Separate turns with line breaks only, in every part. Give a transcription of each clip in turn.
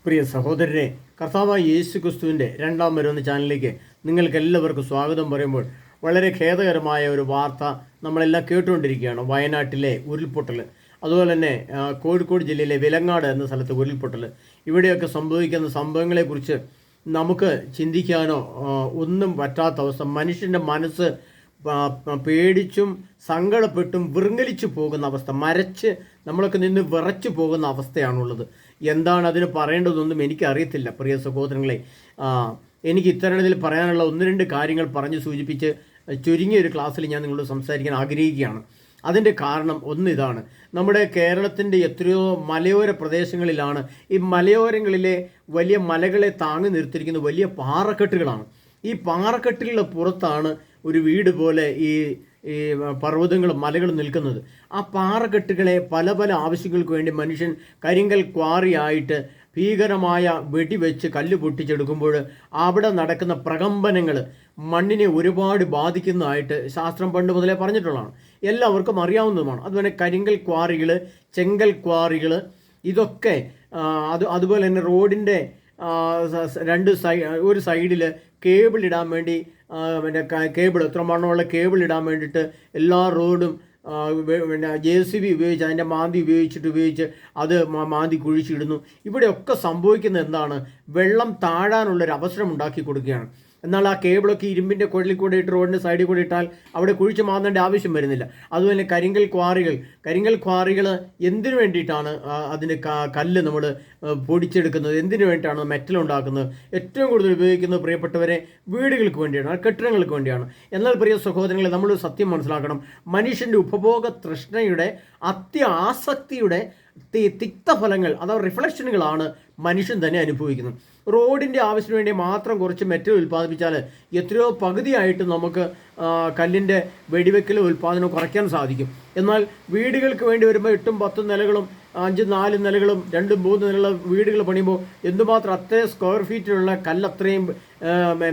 പ്രിയ സഹോദരരെ, കർത്താവായ യേശു ക്രിസ്തുവിൻ്റെ രണ്ടാം വരവെന്ന ചാനലിലേക്ക് നിങ്ങൾക്ക് എല്ലാവർക്കും സ്വാഗതം പറയുമ്പോൾ വളരെ ഖേദകരമായ ഒരു വാർത്ത നമ്മളെല്ലാം കേട്ടുകൊണ്ടിരിക്കുകയാണ്. വയനാട്ടിലെ ഉരുൾപൊട്ടൽ, അതുപോലെ തന്നെ കോഴിക്കോട് ജില്ലയിലെ വിലങ്ങാട് എന്ന സ്ഥലത്ത് ഉരുൾപൊട്ടൽ, ഇവിടെയൊക്കെ സംഭവിക്കുന്ന സംഭവങ്ങളെക്കുറിച്ച് നമുക്ക് ചിന്തിക്കാനോ ഒന്നും പറ്റാത്ത അവസ്ഥ. മനുഷ്യൻ്റെ മനസ്സ് പേടിച്ചും സങ്കടപ്പെട്ടും വിറങ്ങലിച്ചു പോകുന്ന അവസ്ഥ, മരച്ച് നമ്മളൊക്കെ നിന്ന് വിറച്ചു പോകുന്ന അവസ്ഥയാണുള്ളത്. എന്താണ് അതിന് പറയേണ്ടതൊന്നും എനിക്കറിയത്തില്ല. പ്രിയ സഹോദരങ്ങളെ, എനിക്ക് ഇത്തരണത്തിൽ പറയാനുള്ള ഒന്ന് രണ്ട് കാര്യങ്ങൾ പറഞ്ഞ് സൂചിപ്പിച്ച് ചുരുങ്ങിയ ഒരു ക്ലാസ്സിൽ ഞാൻ നിങ്ങളോട് സംസാരിക്കാൻ ആഗ്രഹിക്കുകയാണ്. അതിൻ്റെ കാരണം ഇതാണ്. നമ്മുടെ കേരളത്തിൻ്റെ എത്രയോ മലയോര പ്രദേശങ്ങളിലാണ് ഈ മലയോരങ്ങളിലെ വലിയ മലകളെ താങ്ങി നിർത്തിയിരിക്കുന്ന വലിയ പാറക്കെട്ടുകളാണ്. ഈ പാറക്കെട്ടുകളുടെ പുറത്താണ് ഒരു വീട് പോലെ ഈ പർവ്വതങ്ങളും മലകളും നിൽക്കുന്നത്. ആ പാറക്കെട്ടുകളെ പല പല ആവശ്യങ്ങൾക്ക് വേണ്ടി മനുഷ്യൻ കരിങ്കൽ ക്വാറിയായിട്ട് ഭീകരമായ വെടിവെച്ച് കല്ല് പൊട്ടിച്ചെടുക്കുമ്പോൾ അവിടെ നടക്കുന്ന പ്രകമ്പനങ്ങൾ മണ്ണിനെ ഒരുപാട് ബാധിക്കുന്നതായിട്ട് ശാസ്ത്രം പണ്ട് മുതലേ പറഞ്ഞിട്ടുള്ളതാണ്, എല്ലാവർക്കും അറിയാവുന്നതുമാണ്. അതുപോലെ കരിങ്കൽ ക്വാറികൾ, ചെങ്കൽ ക്വാറികൾ, ഇതൊക്കെ അതുപോലെ തന്നെ റോഡിൻ്റെ ഒരു സൈഡിൽ കേബിൾ ഇടാൻ വേണ്ടി, പിന്നെ കേബിൾ എത്ര മണ്ണമുള്ള കേബിൾ ഇടാൻ വേണ്ടിയിട്ട് എല്ലാ റോഡും പിന്നെ JCB ഉപയോഗിച്ച് അതിൻ്റെ മാന്തി ഉപയോഗിച്ച് അത് മാന്തി കുഴിച്ചിടുന്നു. ഇവിടെയൊക്കെ സംഭവിക്കുന്നത് എന്താണ്? വെള്ളം താഴാനുള്ളൊരു അവസരം ഉണ്ടാക്കി കൊടുക്കുകയാണ്. എന്നാൽ ആ കേബിളൊക്കെ ഇരുമ്പിൻ്റെ കുഴലിൽ കൂടെ ഇട്ട് റോഡിൻ്റെ സൈഡിൽ കൂടെ ഇട്ടാൽ അവിടെ കുഴിച്ച് മാന്തേണ്ട ആവശ്യം വരുന്നില്ല. അതുപോലെ കരിങ്കൽ ക്വാറികൾ എന്തിനു വേണ്ടിയിട്ടാണ് അതിൻ്റെ കല്ല് നമ്മൾ പൊടിച്ചെടുക്കുന്നത്? എന്തിനു വേണ്ടിയിട്ടാണ് മെറ്റൽ ഉണ്ടാക്കുന്നത്? ഏറ്റവും കൂടുതൽ ഉപയോഗിക്കുന്നത് പ്രിയപ്പെട്ടവരെ വീടുകൾക്ക് വേണ്ടിയാണ്, കെട്ടിടങ്ങൾക്ക് വേണ്ടിയാണ്. എന്നാൽ പ്രിയ സഹോദരങ്ങളെ, നമ്മൾ സത്യം മനസ്സിലാക്കണം. മനുഷ്യൻ്റെ ഉപഭോഗ തൃഷ്ണയുടെ അത്യാസക്തിയുടെ തിക്തഫലങ്ങൾ, അഥവാ റിഫ്ലക്ഷനുകളാണ് മനുഷ്യൻ തന്നെ അനുഭവിക്കുന്നത്. റോഡിൻ്റെ ആവശ്യത്തിന് വേണ്ടി മാത്രം കുറച്ച് മെറ്റൽ ഉൽപ്പാദിപ്പിച്ചാൽ എത്രയോ പകുതിയായിട്ട് നമുക്ക് കല്ലിൻ്റെ വെടിവെക്കൽ ഉൽപ്പാദനം കുറയ്ക്കാൻ സാധിക്കും. എന്നാൽ വീടുകൾക്ക് വേണ്ടി വരുമ്പോൾ 8ഉം 10ഉം നിലകളും 5, 4 നിലകളും 2, 3 നിലയുള്ള വീടുകൾ പണിയുമ്പോൾ എന്തുമാത്രം അത്രയും സ്ക്വയർ ഫീറ്റിലുള്ള അത്രയും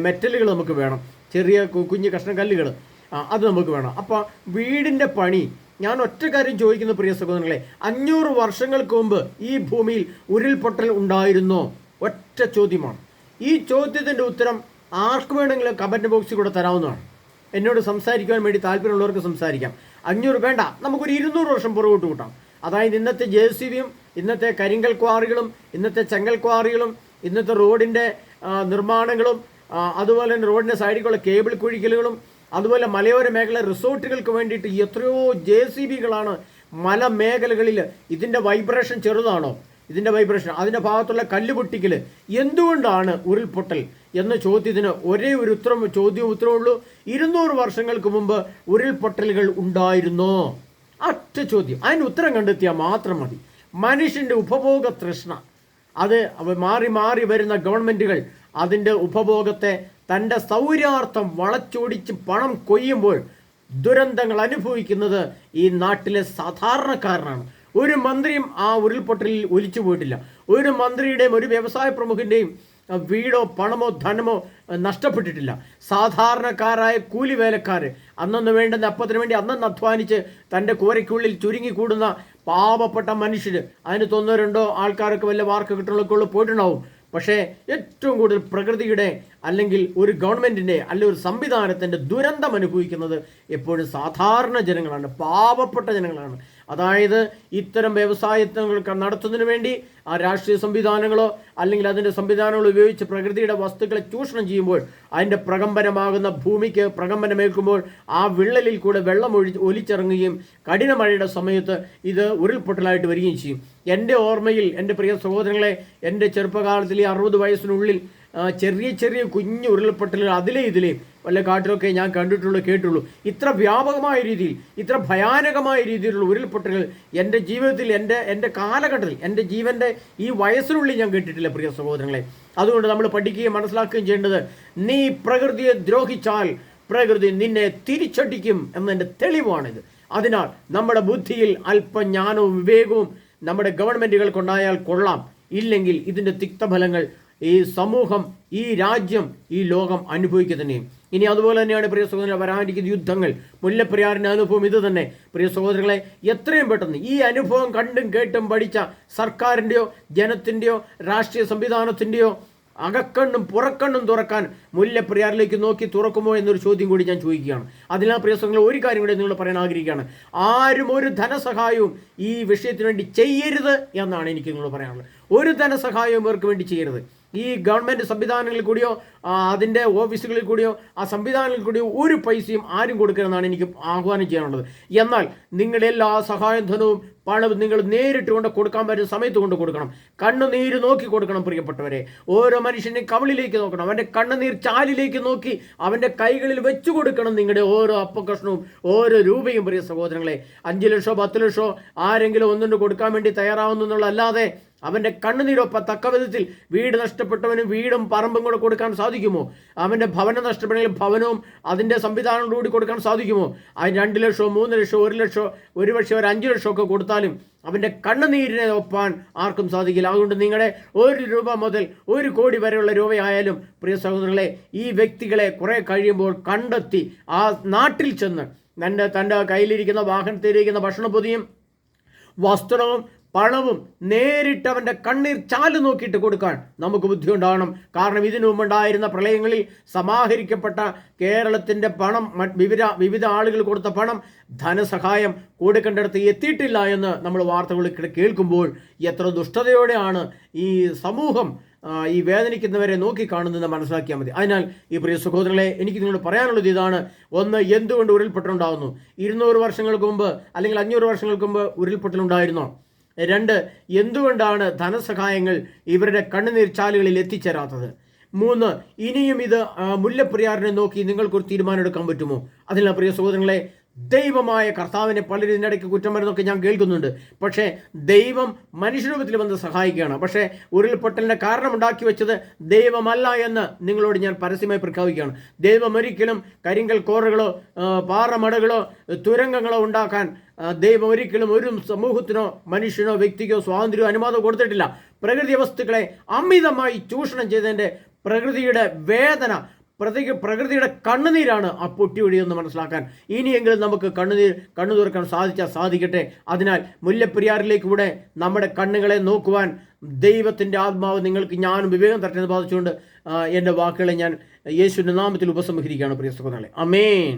മെറ്റലുകൾ നമുക്ക് വേണം. ചെറിയ കുഞ്ഞു കഷ്ണം കല്ലുകൾ അത് നമുക്ക് വേണം. അപ്പോൾ വീടിൻ്റെ പണി, ഞാൻ ഒറ്റ കാര്യം ചോദിക്കുന്ന പ്രിയ സഹോദരങ്ങളെ, 500 വർഷങ്ങൾക്ക് മുമ്പ് ഈ ഭൂമിയിൽ ഉരുൾപൊട്ടൽ ഉണ്ടായിരുന്നോ? ഒറ്റ ചോദ്യമാണ്. ഈ ചോദ്യത്തിൻ്റെ ഉത്തരം ആർക്ക് വേണമെങ്കിലും കമൻറ്റ് ബോക്സിൽ കൂടെ തരാവുന്നതാണ്. എന്നോട് സംസാരിക്കാൻ വേണ്ടി താല്പര്യമുള്ളവർക്ക് സംസാരിക്കാം. 500 വേണ്ട, നമുക്കൊരു 200 വർഷം പുറകോട്ട് കൂട്ടാം. അതായത് ഇന്നത്തെ JCBയും ഇന്നത്തെ കരിങ്കൽ ക്വാറികളും ഇന്നത്തെ ചെങ്കൽ ക്വാറികളും ഇന്നത്തെ റോഡിൻ്റെ നിർമ്മാണങ്ങളും അതുപോലെ തന്നെ റോഡിൻ്റെ സൈഡിലുള്ള കേബിൾ കുഴിക്കലുകളും അതുപോലെ മലയോര മേഖല റിസോർട്ടുകൾക്ക് വേണ്ടിയിട്ട് എത്രയോ JCBകളാണ് മലമേഖലകളിൽ. ഇതിൻ്റെ വൈബ്രേഷൻ ചെറുതാണോ? ഇതിൻ്റെ വൈബ്രേഷൻ, അതിൻ്റെ ഭാഗത്തുള്ള കല്ല് പൊട്ടിക്കൽ. എന്തുകൊണ്ടാണ് ഉരുൾപൊട്ടൽ എന്ന ചോദ്യത്തിന് ഒരേ ഒരു ഉത്തരവുള്ളൂ. 200 വർഷങ്ങൾക്ക് മുമ്പ് ഉരുൾപൊട്ടലുകൾ ഉണ്ടായിരുന്നോ? ഒറ്റ ചോദ്യം. അതിന് ഉത്തരം കണ്ടെത്തിയാൽ മാത്രം മതി. മനുഷ്യൻ്റെ ഉപഭോഗ തൃഷ്ണ, അത് മാറി മാറി വരുന്ന ഗവൺമെൻറ്റുകൾ അതിൻ്റെ ഉപഭോഗത്തെ തൻ്റെ സൗകര്യാർത്ഥം വളച്ചൊടിച്ച് പണം കൊയ്യുമ്പോൾ ദുരന്തങ്ങൾ അനുഭവിക്കുന്നത് ഈ നാട്ടിലെ സാധാരണക്കാരനാണ്. ഒരു മന്ത്രിയും ആ ഉരുൾപൊട്ടലിൽ ഒലിച്ചു പോയിട്ടില്ല. ഒരു മന്ത്രിയുടെയും ഒരു വ്യവസായ പ്രമുഖൻ്റെയും വീടോ പണമോ ധനമോ നഷ്ടപ്പെട്ടിട്ടില്ല. സാധാരണക്കാരായ കൂലി വേലക്കാർ, അന്നൊന്ന് വേണ്ടുന്ന അപ്പത്തിന് വേണ്ടി അന്നന്ന് അധ്വാനിച്ച് തൻ്റെ കൂരയ്ക്കുള്ളിൽ ചുരുങ്ങിക്കൂടുന്ന പാവപ്പെട്ട മനുഷ്യർ, അതിന് 1-2 ആൾക്കാരൊക്കെ വല്ല വാർക്ക് കിട്ടുന്നതൊക്കെ പോയിട്ടുണ്ടാവും. പക്ഷേ ഏറ്റവും കൂടുതൽ പ്രകൃതിയുടെ അല്ലെങ്കിൽ ഒരു ഗവൺമെൻറ്റിൻ്റെ അല്ലെങ്കിൽ ഒരു സംവിധാനത്തിൻ്റെ ദുരന്തം അനുഭവിക്കുന്നത് എപ്പോഴും സാധാരണ ജനങ്ങളാണ്, പാവപ്പെട്ട ജനങ്ങളാണ്. അതായത് ഇത്തരം വ്യവസായങ്ങൾ നടത്തുന്നതിന് വേണ്ടി ആ രാഷ്ട്രീയ സംവിധാനങ്ങളോ അല്ലെങ്കിൽ അതിൻ്റെ സംവിധാനങ്ങളോ ഉപയോഗിച്ച് പ്രകൃതിയുടെ വസ്തുക്കളെ ചൂഷണം ചെയ്യുമ്പോൾ അതിൻ്റെ പ്രകമ്പനമാകുന്ന ഭൂമിക്ക് പ്രകമ്പനമേൽക്കുമ്പോൾ ആ വിള്ളലിൽ കൂടെ വെള്ളം ഒലിച്ചിറങ്ങുകയും കഠിന മഴയുടെ സമയത്ത് ഇത് ഉരുൾപൊട്ടലായിട്ട് വരികയും ചെയ്യും. എൻ്റെ ഓർമ്മയിൽ, എൻ്റെ പ്രിയ സഹോദരങ്ങളെ, എൻ്റെ ചെറുപ്പകാലത്തിൽ 60 വയസ്സിനുള്ളിൽ ചെറിയ കുഞ്ഞു ഉരുൾപൊട്ടലുകൾ ഇതിലെയും വല്ല കാട്ടിലൊക്കെ ഞാൻ കേട്ടുള്ളൂ. ഇത്ര വ്യാപകമായ രീതിയിൽ, ഇത്ര ഭയാനകമായ രീതിയിലുള്ള ഉരുൾപൊട്ടലുകൾ എൻ്റെ ജീവിതത്തിൽ, എൻ്റെ കാലഘട്ടത്തിൽ, എൻ്റെ ജീവൻ്റെ ഈ വയസ്സിനുള്ളിൽ ഞാൻ കേട്ടിട്ടില്ല പ്രിയ സഹോദരങ്ങളെ. അതുകൊണ്ട് നമ്മൾ പഠിക്കുകയും മനസ്സിലാക്കുകയും ചെയ്യേണ്ടത്, നീ പ്രകൃതിയെ ദ്രോഹിച്ചാൽ പ്രകൃതി നിന്നെ തിരിച്ചടിക്കും എന്നതിൻ്റെ തെളിവാണിത്. അതിനാൽ നമ്മുടെ ബുദ്ധിയിൽ അല്പം ജ്ഞാനവും വിവേകവും നമ്മുടെ ഗവൺമെൻറ്റുകൾക്കുണ്ടായാൽ കൊള്ളാം. ഇല്ലെങ്കിൽ ഇതിൻ്റെ തിക്തഫലങ്ങൾ ഈ സമൂഹം, ഈ രാജ്യം, ഈ ലോകം അനുഭവിക്കുക തന്നെയും. ഇനി അതുപോലെ തന്നെയാണ് പ്രിയ സഹോദരങ്ങളെ വരാനിരിക്കുന്ന യുദ്ധങ്ങൾ. മുല്ലപ്പെരിയാറിൻ്റെ അനുഭവം ഇത് തന്നെ. പ്രിയ സഹോദരങ്ങളെ, എത്രയും പെട്ടെന്ന് ഈ അനുഭവം കണ്ടും കേട്ടും പഠിച്ച സർക്കാരിൻ്റെയോ ജനത്തിൻ്റെയോ രാഷ്ട്രീയ സംവിധാനത്തിൻ്റെയോ അകക്കണ്ണും പുറക്കണ്ണും തുറക്കാൻ മുല്ലപ്പെരിയാറിലേക്ക് നോക്കി തുറക്കുമോ എന്നൊരു ചോദ്യം കൂടി ഞാൻ ചോദിക്കുകയാണ്. അതിനാൽ പ്രിയ സഹോദരങ്ങളെ, ഒരു കാര്യം കൂടി നിങ്ങൾ പറയാൻ ആഗ്രഹിക്കുകയാണ്. ആരും ഒരു ധനസഹായവും ഈ വിഷയത്തിന് വേണ്ടി ചെയ്യരുത് എന്നാണ് എനിക്ക് നിങ്ങൾ പറയാനുള്ളത്. ഒരു ധനസഹായവും ഇവർക്ക് വേണ്ടി ചെയ്യരുത്. ഈ ഗവൺമെൻറ് സംവിധാനങ്ങളിൽ കൂടിയോ അതിൻ്റെ ഓഫീസുകളിൽ കൂടിയോ ആ സംവിധാനങ്ങളിൽ കൂടിയോ ഒരു പൈസയും ആരും കൊടുക്കരുതെന്നാണ് എനിക്ക് ആഹ്വാനം ചെയ്യാനുള്ളത്. എന്നാൽ നിങ്ങളുടെ എല്ലാ സഹായം ധനവും പണവും നിങ്ങൾ നേരിട്ട് കൊണ്ട് കൊടുക്കാൻ പറ്റുന്ന സമയത്ത് കൊണ്ട് കൊടുക്കണം. കണ്ണുനീര് നോക്കി കൊടുക്കണം. പ്രിയപ്പെട്ടവരെ, ഓരോ മനുഷ്യൻ്റെ കവിളിലേക്ക് നോക്കണം, അവൻ്റെ കണ്ണുനീർ ചാലിലേക്ക് നോക്കി അവൻ്റെ കൈകളിൽ വെച്ചു കൊടുക്കണം നിങ്ങളുടെ ഓരോ അപ്പക്കഷ്ണവും ഓരോ രൂപയും. പ്രിയ സഹോദരങ്ങളെ, 5 ലക്ഷമോ 10 ലക്ഷമോ ആരെങ്കിലും ഒന്നുകൊണ്ട് കൊടുക്കാൻ വേണ്ടി തയ്യാറാവുന്നു എന്നുള്ളതല്ലാതെ അവൻ്റെ കണ്ണുനീരൊപ്പം തക്ക വിധത്തിൽ വീട് നഷ്ടപ്പെട്ടവന് വീടും പറമ്പും കൂടെ കൊടുക്കാൻ സാധിക്കുമോ? അവൻ്റെ ഭവനം നഷ്ടപ്പെട്ടെങ്കിൽ ഭവനവും അതിൻ്റെ സംവിധാനങ്ങളോടുകൂടി കൊടുക്കാൻ സാധിക്കുമോ? അതിന് 2 ലക്ഷമോ 3 ലക്ഷമോ 1 ലക്ഷമോ ഒരു പക്ഷേ ഒരു 5 ലക്ഷമോ ഒക്കെ കൊടുത്താലും അവൻ്റെ കണ്ണുനീരിനെ ഒപ്പാൻ ആർക്കും സാധിക്കില്ല. അതുകൊണ്ട് നിങ്ങളുടെ 1 രൂപ മുതൽ 1 കോടി വരെയുള്ള രൂപയായാലും പ്രിയ സഹോദരങ്ങളെ, ഈ വ്യക്തികളെ കുറേ കഴിയുമ്പോൾ കണ്ടെത്തി ആ നാട്ടിൽ ചെന്ന് തൻ്റെ കയ്യിലിരിക്കുന്ന വാഹനത്തിലിരിക്കുന്ന ഭക്ഷണപ്പൊതിയും വസ്ത്രവും പണവും നേരിട്ട് അവൻ്റെ കണ്ണീർ ചാല് നോക്കിയിട്ട് കൊടുക്കാൻ നമുക്ക് ബുദ്ധി ഉണ്ടാകണം. കാരണം ഇതിനു മുമ്പുണ്ടായിരുന്ന പ്രളയങ്ങളിൽ സമാഹരിക്കപ്പെട്ട കേരളത്തിൻ്റെ പണം, വിവിധ ആളുകൾ കൊടുത്ത പണം ധനസഹായം കൊടുക്കേണ്ടിടത്ത് എത്തിയിട്ടില്ല എന്ന് നമ്മൾ വാർത്തകൾ കേൾക്കുമ്പോൾ എത്ര ദുഷ്ടതയോടെയാണ് ഈ സമൂഹം ഈ വേദനിക്കുന്നവരെ നോക്കിക്കാണുന്നത് മനസ്സിലാക്കിയാൽ മതി. അതിനാൽ ഈ പ്രിയ സഹോദരങ്ങളെ, എനിക്ക് നിങ്ങളോട് പറയാനുള്ളത് ഇതാണ്. ഒന്ന്, എന്തുകൊണ്ട് ഉരുൾപൊട്ടലുണ്ടാകുന്നു? 200 വർഷങ്ങൾക്ക് മുമ്പ് അല്ലെങ്കിൽ 500 വർഷങ്ങൾക്ക് മുമ്പ് ഉരുൾപൊട്ടലുണ്ടായിരുന്നോ? 2, എന്തുകൊണ്ടാണ് ധനസഹായങ്ങൾ ഇവരുടെ കണ്ണുനീർ ചാലുകളിൽ എത്തിച്ചേരാത്തത്? 3, ഇനിയും ഇത് മുല്ലപ്പെരിയാറിനെ നോക്കി നിങ്ങൾക്കൊരു തീരുമാനം എടുക്കാൻ പറ്റുമോ? അതിനാൽ പ്രിയ സഹോദരങ്ങളെ, ദൈവമായ കർത്താവിനെ പലരും ഇതിനിടയ്ക്ക് കുറ്റം വരുന്നതൊക്കെ ഞാൻ കേൾക്കുന്നുണ്ട്. പക്ഷേ ദൈവം മനുഷ്യരൂപത്തിൽ വന്ന് സഹായിക്കുകയാണ്. പക്ഷേ ഉരുൾപൊട്ടലിൻ്റെ കാരണം ഉണ്ടാക്കി വെച്ചത് ദൈവമല്ല എന്ന് നിങ്ങളോട് ഞാൻ പരസ്യമായി പ്രഖ്യാപിക്കുകയാണ്. ദൈവം ഒരിക്കലും കരിങ്കൽ കോറുകളോ പാറമടകളോ തുരങ്കങ്ങളോ ഉണ്ടാക്കാൻ ദൈവം ഒരിക്കലും ഒരു സമൂഹത്തിനോ മനുഷ്യനോ വ്യക്തിക്കോ സ്വാതന്ത്ര്യമോ അനുവാദമോ കൊടുത്തിട്ടില്ല. പ്രകൃതി വസ്തുക്കളെ അമിതമായി ചൂഷണം ചെയ്തതിൻ്റെ പ്രകൃതിയുടെ വേദന, പ്രകൃതിയുടെ കണ്ണുനീരാണ് ആ പൊട്ടി ഒഴിയെന്ന് മനസ്സിലാക്കാൻ ഇനിയെങ്കിലും നമുക്ക് കണ്ണു തുറക്കാൻ സാധിക്കട്ടെ. അതിനാൽ മുല്ലപ്പെരിയാറിലേക്കൂടെ നമ്മുടെ കണ്ണുകളെ നോക്കുവാൻ ദൈവത്തിൻ്റെ ആത്മാവ് നിങ്ങൾക്ക് ജ്ഞാനം വിവേകം തട്ടെന്ന് ബാധിച്ചുകൊണ്ട് എൻ്റെ വാക്കുകളെ ഞാൻ യേശുവിൻ്റെ നാമത്തിൽ ഉപസംഹരിക്കുകയാണ്. പ്രിയ സഹോദരങ്ങളെ, ആമേൻ.